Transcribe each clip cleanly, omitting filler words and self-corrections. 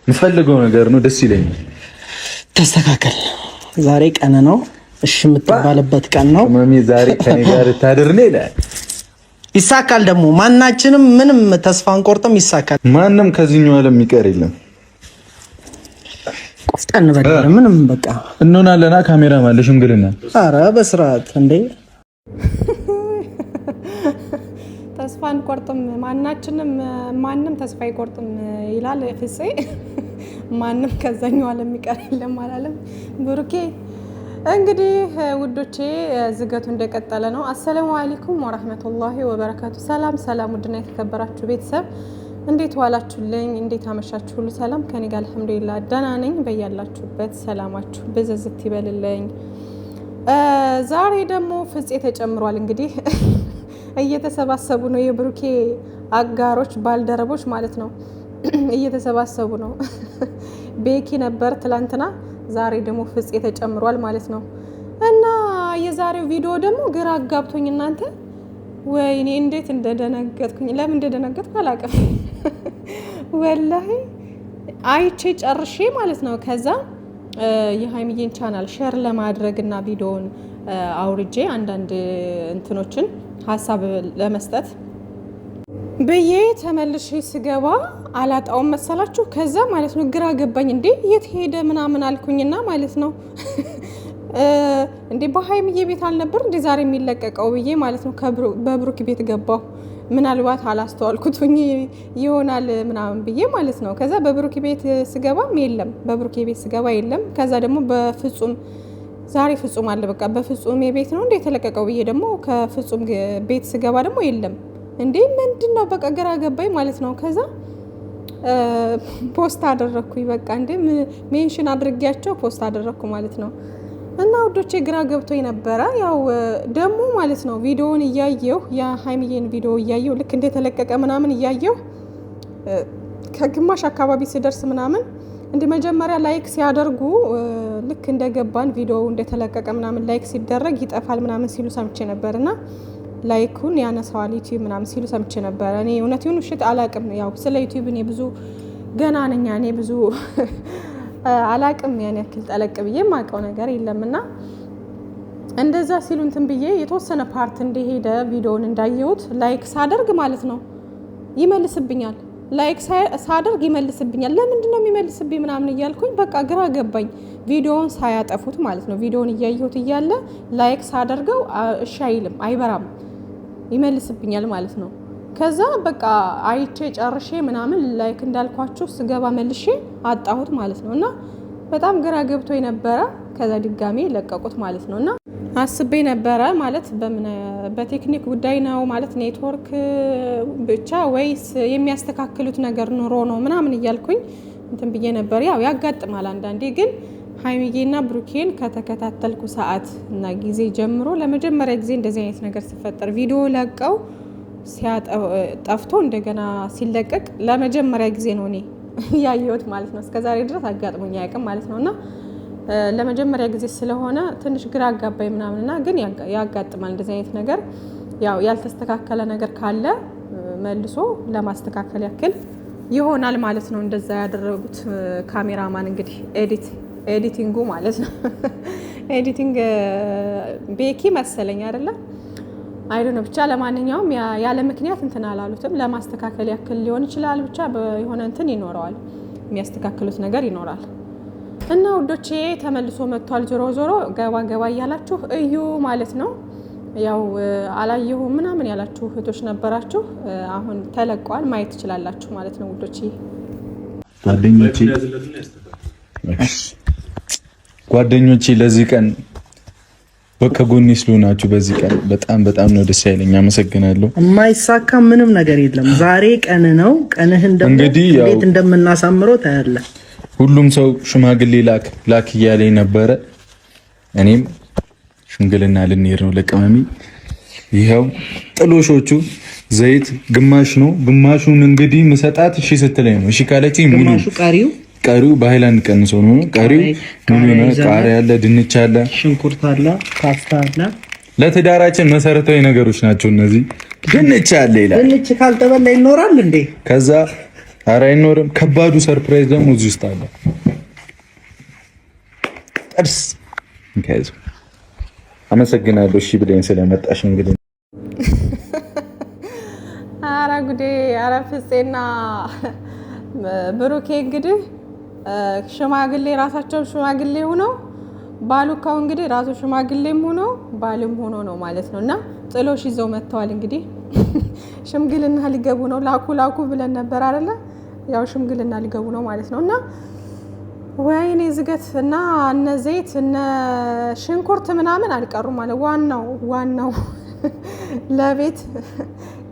የምፈልገው ነገር ነው። ደስ ይለኛል። ተስተካከል። ዛሬ ቀን ነው። እሺ የምትባልበት ቀን ነው። ማሚ ዛሬ ከኔ ጋር ታድርኔ ይላል። ይሳካል። ደግሞ ማናችንም ምንም ተስፋ አንቆርጥም። ይሳካል። ማንም ከዚህኛው ዓለም የሚቀር የለም። ቆፍጠን በል። ምንም በቃ እንሆናለና ካሜራ ማለት ሽምግልና። ኧረ በስርዓት እንዴ! ተስፋ አንቆርጥም። ማናችንም ማንም ተስፋ አይቆርጥም ይላል ፍፄ። ማንም ከዛኛው ዓለም የሚቀር የለም አላለም ብሩኬ። እንግዲህ ውዶቼ ዝገቱ እንደቀጠለ ነው። አሰላሙ አለይኩም ወራህመቱላሂ ወበረካቱ። ሰላም ሰላም፣ ውድና የተከበራችሁ ቤተሰብ እንዴት ዋላችሁልኝ? እንዴት አመሻችሁ? ሁሉ ሰላም ከኔ ጋር አልሐምዱሊላህ ደህና ነኝ። በያላችሁበት ሰላማችሁ ብዝዝት ይበልልኝ። ዛሬ ደግሞ ፍፄ ተጨምሯል። እንግዲህ እየተሰባሰቡ ነው የብሩኬ አጋሮች ባልደረቦች ማለት ነው። እየተሰባሰቡ ነው። ቤኪ ነበር ትላንትና፣ ዛሬ ደግሞ ፍፄ ተጨምሯል ማለት ነው። እና የዛሬው ቪዲዮ ደግሞ ግራ አጋብቶኝ እናንተ፣ ወይኔ እንዴት እንደደነገጥኩኝ። ለምን እንደደነገጥኩ አላውቅም። ወላሂ አይቼ ጨርሼ ማለት ነው። ከዛ የሀይሚዬን ቻናል ሼር ለማድረግ እና ቪዲዮውን አውርጄ አንዳንድ እንትኖችን ሀሳብ ለመስጠት ብዬ ተመልሼ ስገባ አላጣውም መሰላችሁ። ከዛ ማለት ነው ግራ ገባኝ። እንዴ የት ሄደ ምናምን አልኩኝና ማለት ነው እንዴ በሀይሚዬ ቤት አልነበር እንዴ ዛሬ የሚለቀቀው ብዬ ማለት ነው በብሩክ ቤት ገባሁ። ምናልባት አላስተዋልኩትኝ ይሆናል ምናምን ብዬ ማለት ነው። ከዛ በብሩክ ቤት ስገባም የለም፣ በብሩክ ቤት ስገባ የለም። ከዛ ደግሞ በፍጹም ዛሬ ፍጹም አለ። በቃ በፍጹም ቤት ነው እንዴ የተለቀቀው ብዬ ደግሞ ከፍጹም ቤት ስገባ ደግሞ የለም። እንዴ ምንድነው? በቃ ግራ ገባኝ ማለት ነው። ከዛ ፖስት አደረኩኝ። በቃ እንዴ ሜንሽን አድርጌያቸው ፖስት አደረኩ ማለት ነው። እና ውዶቼ ግራ ገብቶኝ ነበረ። ያው ደግሞ ማለት ነው ቪዲዮውን እያየሁ የሀይሚዬን ቪዲዮ እያየሁ ልክ እንደተለቀቀ ምናምን እያየሁ ከግማሽ አካባቢ ስደርስ ምናምን እንደ መጀመሪያ ላይክ ሲያደርጉ ልክ እንደገባን ቪዲዮው እንደተለቀቀ ምናምን ላይክ ሲደረግ ይጠፋል ምናምን ሲሉ ሰምቼ ነበርና ላይኩን ያነሳዋል ዩቲዩብ ምናምን ሲሉ ሰምቼ ነበር። እኔ እውነቱን ውሸት አላቅም። ያው ስለ ዩቲዩብ እኔ ብዙ ገና ነኝ። እኔ ብዙ አላቅም። ያን ያክል ጠለቅ ብዬ የማውቀው ነገር የለምና እንደዛ ሲሉ እንትን ብዬ የተወሰነ ፓርት እንደሄደ ቪዲዮውን እንዳየሁት ላይክ ሳደርግ ማለት ነው ይመልስብኛል። ላይክ ሳደርግ ይመልስብኛል። ለምንድን ነው የሚመልስብኝ ምናምን እያልኩኝ በቃ ግራ ገባኝ። ቪዲዮውን ሳያጠፉት ማለት ነው። ቪዲዮውን እያየሁት እያለ ላይክ ሳደርገው እሺ አይልም፣ አይበራም፣ ይመልስብኛል ማለት ነው። ከዛ በቃ አይቼ ጨርሼ ምናምን ላይክ እንዳልኳችሁ ስገባ መልሼ አጣሁት ማለት ነው። እና በጣም ግራ ገብቶ ነበረ። ከዛ ድጋሜ ለቀቁት ማለት ነው። እና አስቤ ነበረ ማለት በቴክኒክ ጉዳይ ነው ማለት ኔትወርክ ብቻ ወይስ የሚያስተካክሉት ነገር ኑሮ ነው ምናምን እያልኩኝ እንትን ብዬ ነበር። ያው ያጋጥማል አንዳንዴ። ግን ሀይሚዬና ብሩኬን ከተከታተልኩ ሰዓት እና ጊዜ ጀምሮ ለመጀመሪያ ጊዜ እንደዚህ አይነት ነገር ሲፈጠር ቪዲዮ ለቀው ጠፍቶ እንደገና ሲለቀቅ ለመጀመሪያ ጊዜ ነው እኔ ያየሁት ማለት ነው። እስከዛሬ ድረስ አጋጥሞኝ አያውቅም ማለት ነው። እና ለመጀመሪያ ጊዜ ስለሆነ ትንሽ ግራ አጋባኝ ምናምንና ግን ያጋጥማል እንደዚህ አይነት ነገር። ያው ያልተስተካከለ ነገር ካለ መልሶ ለማስተካከል ያክል ይሆናል ማለት ነው። እንደዛ ያደረጉት ካሜራማን እንግዲህ ኤዲቲንጉ ማለት ነው። ኤዲቲንግ ቤኪ መሰለኝ አይደለ? አይዶነ ብቻ ለማንኛውም ያለ ምክንያት እንትን አላሉትም። ለማስተካከል ያክል ሊሆን ይችላል። ብቻ የሆነ እንትን ይኖረዋል፣ የሚያስተካክሉት ነገር ይኖራል። እና ውዶቼ ተመልሶ መጥቷል። ዞሮ ዞሮ ገባ ገባ እያላችሁ እዩ ማለት ነው። ያው አላየሁ ምናምን ያላችሁ እህቶች ነበራችሁ። አሁን ተለቋል፣ ማየት ትችላላችሁ ማለት ነው ውዶቼ። ጓደኞቼ ለዚህ ቀን ከጎኔ ስለሆናችሁ በዚህ ቀን በጣም ነው ደስ ያለኝ። አመሰግናለሁ። የማይሳካ ምንም ነገር የለም። ዛሬ ቀን ነው። ቀንህን ደግሞ እንዴት እንደምናሳምረው ታያለህ። ሁሉም ሰው ሽማግሌ ላክ እያለኝ ነበረ። እኔም ሽምግልና ልንሄድ ነው ለቅመሚ። ይኸው ጥሎሾቹ ዘይት ግማሽ ነው፣ ግማሹን እንግዲህ ምሰጣት እሺ ስትለኝ ነው። እሺ ካለችኝ ሙሉ ቀሪው በሃይላንድ ቀንሰው ነው። ቀሪው ምን ነው? ቃሪያ አለ፣ ድንች አለ፣ ሽንኩርት አለ፣ ፓስታ አለ። ለትዳራችን መሰረታዊ ነገሮች ናቸው እነዚህ። ድንች አለ ይላል። ድንች ካልተበላ ይኖራል እንዴ? ከዛ ኧረ አይኖርም። ከባዱ ሰርፕራይዝ ደግሞ እዚህ ውስጥ አለ። ጥርስ እንከያዝ። አመሰግናለሁ እሺ ብለኝ ስለመጣሽ። እንግዲህ ኧረ ጉዴ! ኧረ ፍፄና ብሩኬ እንግዲህ ሽማግሌ ራሳቸው ሽማግሌ ሆነው ባሉካው እንግዲህ ራሱ ሽማግሌም ሆኖ ባልም ሆኖ ነው ማለት ነው። እና ጥሎሽ ይዘው መጥተዋል። እንግዲህ ሽምግልና ሊገቡ ነው። ላኩ ብለን ነበር አይደለ? ያው ሽምግልና ሊገቡ ነው ማለት ነው። እና ወይኔ ዝገት እና እነ ዘይት እነ ሽንኩርት ምናምን አልቀሩም ማለት ዋናው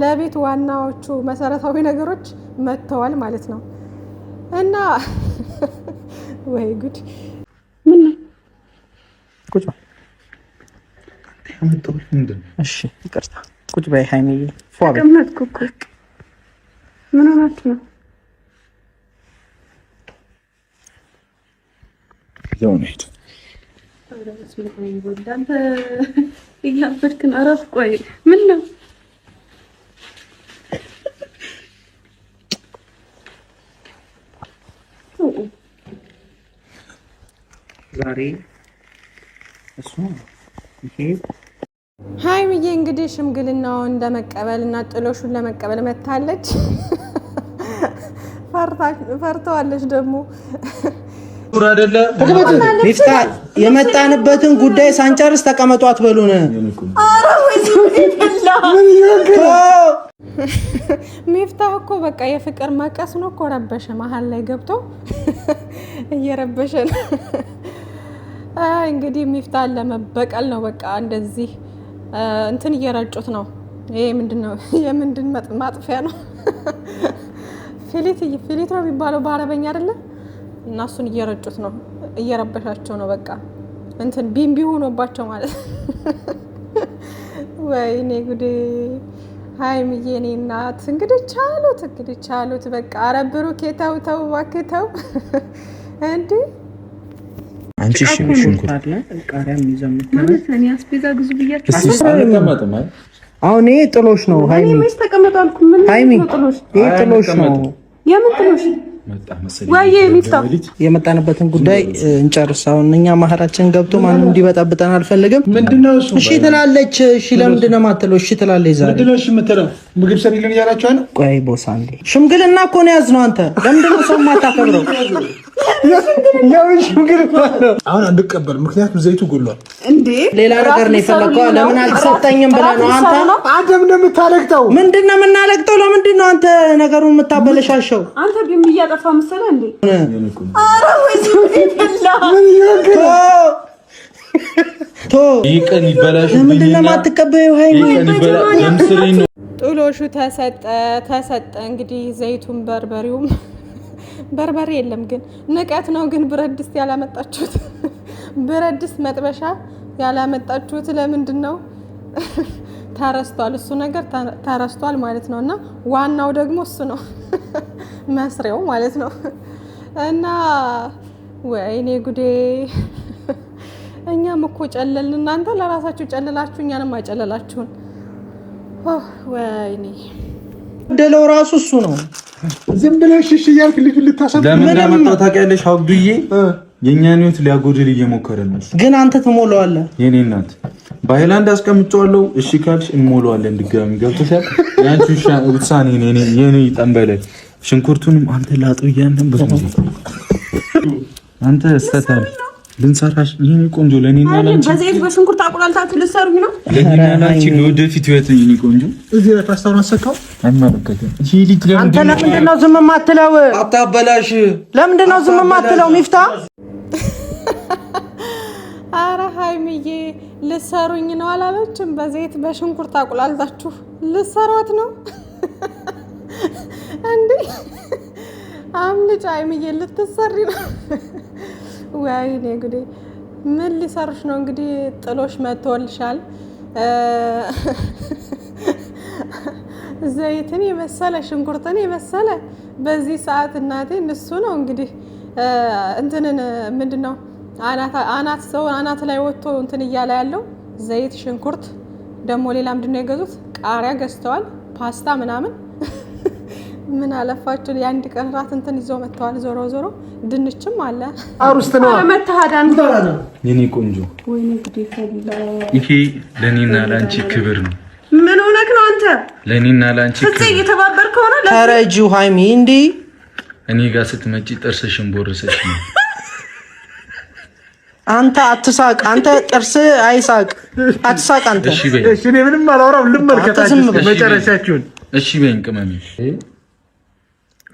ለቤት ዋናዎቹ መሰረታዊ ነገሮች መጥተዋል ማለት ነው። እና ወይ ጉድ! ምን ነው ቁጭ በይ። እሺ ይቅርታ፣ ቁጭ በይ ሃይሚዬ። ተቀመጥኩ እኮ። ምን ሆናችሁ ነው? ያው ነኝ። አንተ እያበድክን አረፍ። ቆይ ምን ነው ዛሬ እሱ ይሄ ሃይሚዬ እንግዲህ ሽምግልናውን ለመቀበል እና ጥሎሹን ለመቀበል መታለች። ፈርተዋለች ደግሞ ሚፍታ የመጣንበትን ጉዳይ ሳንጨርስ ተቀመጡ አትበሉን። ሚፍታህ እኮ በቃ የፍቅር መቀስ ነው እኮ ረበሸ። መሀል ላይ ገብቶ እየረበሸ ነው። እንግዲህ ሚፍታህን ለመበቀል ነው በቃ እንደዚህ እንትን እየረጩት ነው። ይሄ ምንድነው? የምንድን ማጥፊያ ነው? ፊሊት ነው የሚባለው በአረበኛ አይደለ? እና እሱን እየረጩት ነው፣ እየረበሻቸው ነው። በቃ እንትን ቢምቢ ሆኖባቸው ማለት ወይኔ ጉዴ! ሃይሚዬ እኔ እናት እንግዲህ ቻሉት። በቃ ኧረ ብሩኬ ተው እባክህ ተው እንዴ! አንቺ ሽንኩርት ቃሪያም ይዘምት ማለት እኔ አስቤዛ ግዙ ብያችሁ። አሁን ይሄ ጥሎሽ ነው ሃይሚ። ምን ተቀመጣልኩ? ምን ጥሎሽ? ይሄ ጥሎሽ ነው። የምን ጥሎሽ? ወይ ሚፍታ የመጣንበትን ጉዳይ እንጨርስ። አሁን እኛ ማህራችን ገብቶ ማንም እንዲበጣብጠን አልፈልግም። ምንድነው እሱ? እሺ ትላለች። እሺ ለምንድን ነው የማትለው? እሺ ትላለች። ዛሬ ምንድነው እሺ የምትለው? ምግብ ሰሪልን እያላችሁ አይደል? ቆይ ቦስ አንዴ፣ ሽምግልና እኮ ነው ያዝነው። አንተ ለምንድን ነው ሰው የማታከብረው? ያው ሽምግልና አሁን አንቀበል፣ ምክንያቱም ዘይቱ ጎሏል እንዴ። ሌላ ነገር ነው የፈለከው። ለምን አልሰጠኝም ብለህ ነው አንተ? አንተም እንደምታለቅተው ምንድን ነው የምናለቅጠው? ለምንድን ነው አንተ ነገሩን የምታበለሻሸው? አንተ ቢም እያጠፋ መሰለህ እንዴ? ኧረ ወይ ይቀን ይበላሽ። ምንድን ነው የማትቀበይው? ጥሎሹ ተሰጠ። እንግዲህ ዘይቱን በርበሬውም በርበሬ የለም ግን ንቀት ነው። ግን ብረት ድስት ያላመጣችሁት ብረት ድስት መጥበሻ ያላመጣችሁት ለምንድን ነው? ተረስቷል። እሱ ነገር ተረስቷል ማለት ነው። እና ዋናው ደግሞ እሱ ነው መስሪያው ማለት ነው። እና ወይኔ ጉዴ! እኛም እኮ ጨለልን። እናንተ ለራሳችሁ ጨለላችሁ፣ እኛንም አይጨለላችሁን። ወይኔ ደለው ራሱ እሱ ነው። ዝም ብለሽ እሺ እያልክ ልጅ ልታሰብ ለምን እንደመጣው ታውቂያለሽ? አብዱዬ የእኛን ህይወት ሊያጎድል እየሞከረ ነው። ግን አንተ ትሞላዋለህ። የኔ እናት በሃይላንድ አስቀምጫዋለሁ። እሺ ካልሽ እንሞላዋለን ድጋሚ። ገብቶሻል? ያንቺ ውሳኔ የኔ ጠንበለ ሽንኩርቱንም አንተ ላጥብ እያንተን በስንት አንተ ስተታል ልንሰራሽ ይሄን ቆንጆ ለኔና ላንቺ በዘይት በሽንኩርት አቁላልታችሁ ልትሰሩኝ ነው። ለኔና ላንቺ ለወደፊት ህይወት ይሄን ቆንጆ እዚህ ላይ ፓስታውን አሰካው አይመለከትም። እሺ ሊት አንተ ለምንድን ነው ዝም የማትለው? አታበላሽ። ለምንድን ነው ዝም የማትለው? ሚፍታ ኧረ ሃይሚዬ ልትሰሩኝ ነው አላለችም? በዘይት በሽንኩርት አቁላልታችሁ ልትሰሯት ነው እንዴ? አምልጭ ሃይሚዬ ልትሰሪ ነው። ወይኔ ጉዴ! ምን ሊሰሩሽ ነው? እንግዲህ ጥሎሽ መጥቶልሻል። ዘይትን የመሰለ ሽንኩርትን የመሰለ በዚህ ሰዓት እናቴ እሱ ነው እንግዲህ እንትንን ምንድነው አናት ላይ ወጥቶ እንትን እያለ ያለው ዘይት፣ ሽንኩርት ደግሞ ሌላ ምንድነው የገዙት? ቃሪያ ገዝተዋል። ፓስታ ምናምን ምን አለፋችሁ የአንድ ቀን ራት እንትን ይዘው መጥተዋል። ዞሮ ዞሮ ድንችም አለ አሩስት ነው መታሃዳን የኔ ቆንጆ። ወይኔ ጉዴ ፈላ። ይሄ ለኔና ላንቺ ክብር ነው። ምን ሆነክ ነው አንተ? ለኔና ላንቺ ክብር ፍፄ እየተባበርከ ሆነ። ተረጂው ሃይሚ እንዴ እኔ ጋር ስትመጪ ጥርስሽን ቦርሰሽ ነው። አንተ አትሳቅ። አንተ ጥርስ አይሳቅ። አትሳቅ አንተ። እሺ በይ። እሺ እኔ ምንም አላወራም። ልመልከታችሁ መጨረሻችሁን። እሺ በይኝ ቅመሜ።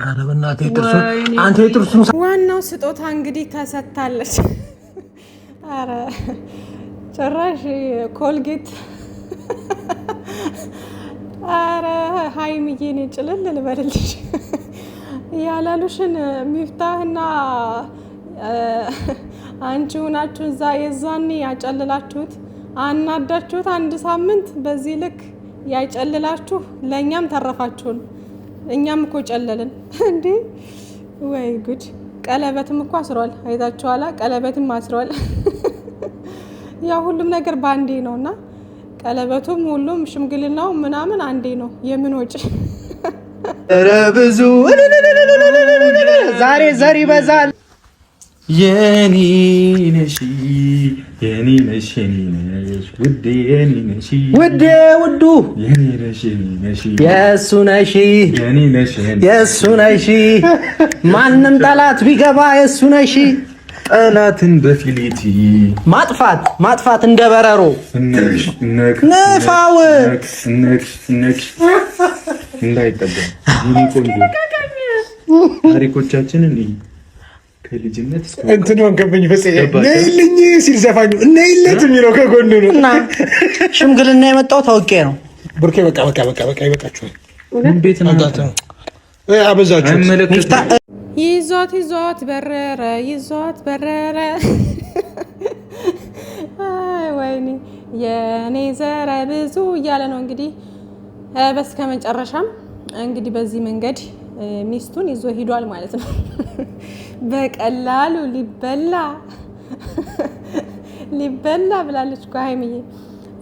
ኧረ በእናትህ ጥርሱን አንተ የጥርሱን ዋናው ስጦታ እንግዲህ ተሰጥታለች። ኧረ ጭራሽ ኮልጌት። ኧረ ሃይሚዬ እኔ ጭልል ልበልልሽ ያላሉሽን ሚፍታህና አንቺ ሆናችሁ እዛ የዛኔ ያጨልላችሁት አናዳችሁት። አንድ ሳምንት በዚህ ልክ ያጨልላችሁ ለእኛም ተረፋችሁን። እኛም እኮ ጨለልን እንዴ! ወይ ጉድ! ቀለበትም እኮ አስሯል። አይታችኋላ? ቀለበትም አስሯል። ያ ሁሉም ነገር ባንዴ ነውና ቀለበቱም ሁሉም ሽምግልናው ምናምን አንዴ ነው። የምን ወጪ ብዙ ዛሬ ዘር ይበዛል። የኔ ነሽ የኔ ነሽ የኔ ነሽ ውዴ የኔ ነሽ ውዴ ውዱ የኔ ነሽ የኔ ነሽ የሱ ነሽ የኔ ነሽ የሱ ነሽ ማንም ጠላት ቢገባ የሱ ነሽ። ጠላትን በፊሊቲ ማጥፋት እንደ በረሮ ንፋው እንዳይጠበም ታሪኮቻችንን ከልጅነት እስከ እንትን ወንከብኝ ፈጽ ነይልኝ ሲል ዘፋኙ ነይለት የሚለው ከጎኑ ነው። እና ሽምግልና የመጣው ታውቄ ነው። ብሩኬ በቃ ይበቃችኋል። ቤት ነው አበዛችሁት። ይዟት በረረ ይዟት በረረ። ወይኔ የኔ ዘረ ብዙ እያለ ነው እንግዲህ። በስከ መጨረሻም እንግዲህ በዚህ መንገድ ሚስቱን ይዞ ሂዷል ማለት ነው። በቀላሉ ሊበላ ብላለች እኮ ሃይሚዬ።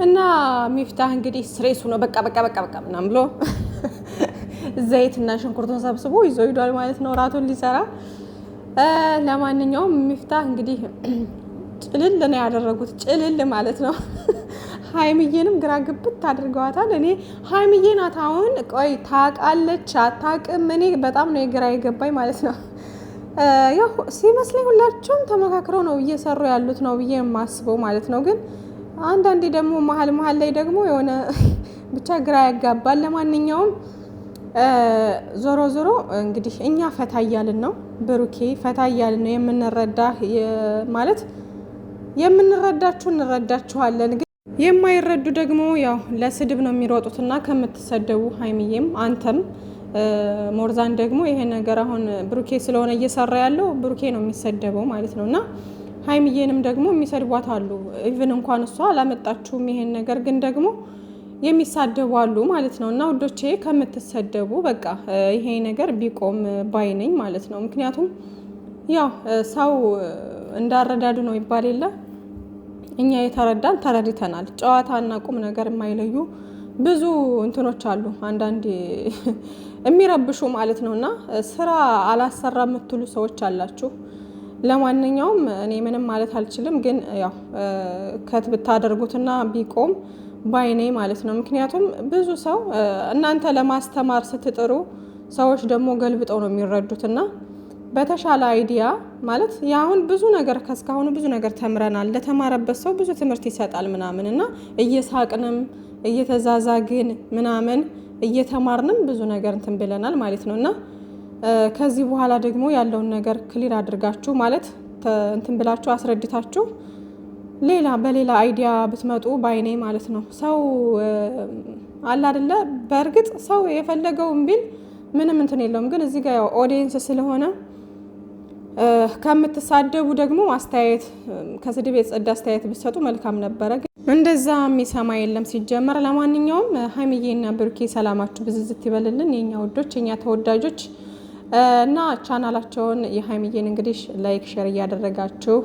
እና ሚፍታህ እንግዲህ ስሬሱ ነው በቃ ምናምን ብሎ ዘይትና ሽንኩርቱን ሰብስቦ ይዞ ሂዷል ማለት ነው ራቱን ሊሰራ። ለማንኛውም ሚፍታህ እንግዲህ ጭልል ነው ያደረጉት፣ ጭልል ማለት ነው። ሃይሚዬንም ግራ ግብት አድርገዋታል። እኔ ሃይሚዬ ናት አሁን ቆይ ታውቃለች አታውቅም? እኔ በጣም ነው የግራ የገባኝ ማለት ነው። ያው ሲመስለኝ ሁላቸውም ተመካክረው ነው እየሰሩ ያሉት ነው ብዬ የማስበው ማለት ነው። ግን አንዳንዴ ደግሞ መሀል ላይ ደግሞ የሆነ ብቻ ግራ ያጋባል። ለማንኛውም ዞሮ እንግዲህ እኛ ፈታ እያልን ነው፣ ብሩኬ ፈታ እያልን ነው የምንረዳ ማለት የምንረዳችሁ እንረዳችኋለን። ግን የማይረዱ ደግሞ ያው ለስድብ ነው የሚሮጡትና ከምትሰደቡ ሃይሚዬም አንተም ሞርዛን ደግሞ ይሄ ነገር አሁን ብሩኬ ስለሆነ እየሰራ ያለው ብሩኬ ነው የሚሰደበው ማለት ነው። እና ሃይሚዬንም ደግሞ የሚሰድቧት አሉ። ኢቭን እንኳን እሷ አላመጣችሁም ይሄን ነገር ግን ደግሞ የሚሳደቡ አሉ ማለት ነው። እና ውዶቼ ከምትሰደቡ በቃ ይሄ ነገር ቢቆም ባይ ነኝ ማለት ነው። ምክንያቱም ያው ሰው እንዳረዳዱ ነው ይባል የለ። እኛ የተረዳን ተረድተናል። ጨዋታና ቁም ነገር የማይለዩ ብዙ እንትኖች አሉ አንዳንድ የሚረብሹ ማለት ነው። እና ስራ አላሰራ የምትሉ ሰዎች አላችሁ። ለማንኛውም እኔ ምንም ማለት አልችልም፣ ግን ያው ከት ብታደርጉትና ቢቆም ባይኔ ማለት ነው። ምክንያቱም ብዙ ሰው እናንተ ለማስተማር ስትጥሩ ሰዎች ደግሞ ገልብጠው ነው የሚረዱትና በተሻለ አይዲያ ማለት ያሁን ብዙ ነገር ከስካሁን ብዙ ነገር ተምረናል። ለተማረበት ሰው ብዙ ትምህርት ይሰጣል ምናምን እና እየሳቅንም እየተዛዛግን ምናምን እየተማርንም ብዙ ነገር እንትን ብለናል ማለት ነው። እና ከዚህ በኋላ ደግሞ ያለውን ነገር ክሊር አድርጋችሁ ማለት እንትን ብላችሁ አስረድታችሁ በሌላ አይዲያ ብትመጡ ባይኔ ማለት ነው። ሰው አለ አይደለ? በእርግጥ ሰው የፈለገውን ቢል ምንም እንትን የለውም። ግን እዚህ ጋር ያው ኦዲየንስ ስለሆነ ከምትሳደቡ ደግሞ አስተያየት ከስድብ የጸዳ አስተያየት ብትሰጡ መልካም ነበረ። ግን እንደዛ የሚሰማ የለም ሲጀመር። ለማንኛውም ሃይሚዬና ብሩኬ ሰላማችሁ ብዝዝት ይበልልን የኛ ወዶች የኛ ተወዳጆች እና ቻናላቸውን የሃይሚዬን እንግዲህ ላይክ ሼር እያደረጋችሁ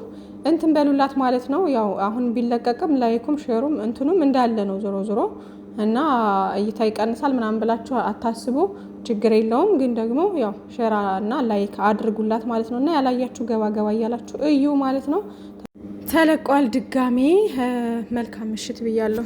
እንትን በሉላት ማለት ነው። ያው አሁን ቢለቀቅም ላይኩም ሼሩም እንትኑም እንዳለ ነው ዞሮ እና እይታ ይቀንሳል ምናምን ብላችሁ አታስቡ። ችግር የለውም። ግን ደግሞ ያው ሼር እና ላይክ አድርጉላት ማለት ነው። እና ያላያችሁ ገባ ገባ እያላችሁ እዩ ማለት ነው። ተለቋል ድጋሜ። መልካም ምሽት ብያለሁ።